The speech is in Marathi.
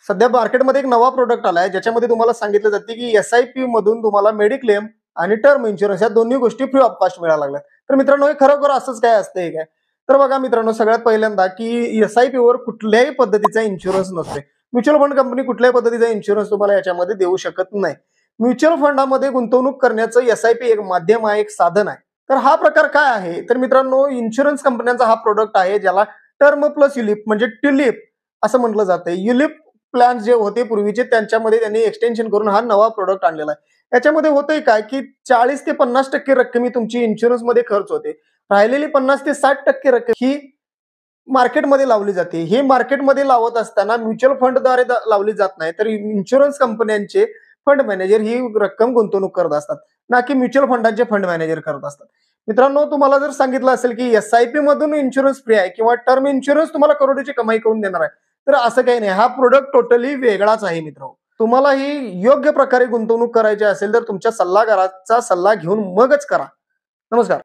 सध्या मार्केटमध्ये एक नवा प्रोडक्ट आलाय ज्याच्यामध्ये तुम्हाला सांगितलं जाते की एसआयपी मधून तुम्हाला मेडिक्लेम आणि टर्म इन्शुरन्स या दोन्ही गोष्टी फ्री ऑफ कॉस्ट मिळायला लागल्या। तर मित्रांनो, हे खरोखर असंच काय असतंय काय? तर बघा मित्रांनो, सगळ्यात पहिल्यांदा की एसआयपी वर कुठल्याही पद्धतीचा इन्शुरन्स नसतोय। म्युच्युअल फंड कंपनी कुठल्याही पद्धतीचा इन्शुरन्स तुम्हाला याच्यामध्ये देऊ शकत नाही। म्युच्युअल फंडामध्ये गुंतवणूक करण्याचं एसआयपी एक माध्यम आहे, एक साधन आहे। तर हा प्रकार काय आहे? तर मित्रांनो, इन्शुरन्स कंपन्यांचा हा प्रोडक्ट आहे ज्याला टर्म प्लस युलिप म्हणजे ट्युलिप असं म्हटलं जातंय। युलिप प्लॅन जे होते पूर्वीचे त्यांच्यामध्ये त्यांनी एक्सटेन्शन करून हा नवा प्रोडक्ट आणलेला आहे। याच्यामध्ये होतंय काय की 40 ते 50% रक्कम तुमची इन्शुरन्स मध्ये खर्च होते। राहिलेली 50 ते 60% रक्कम ही मार्केटमध्ये लावली जाते। हे मार्केटमध्ये लावत असताना म्युच्युअल फंडद्वारे लावली जात नाही, तर इन्शुरन्स कंपन्यांचे फंड मॅनेजर ही रक्कम गुंतवणूक करत असतात, ना की म्युच्युअल फंडांचे फंड मॅनेजर करत असतात। मित्रांनो, तुम्हाला जर सांगितलं असेल की एसआयपी मधून इन्शुरन्स फ्री आहे किंवा टर्म इन्शुरन्स तुम्हाला करोडोची कमाई करून देणार आहे, तर असं काही नाही। हा प्रोडक्ट टोटली वेगळाच आहे मित्रांनो। तुम्हाला ही योग्य प्रकारे गुंतवणूक करायची असेल तर तुमच्या सल्लागाराचा सल्ला घेऊन मगच करा। नमस्कार।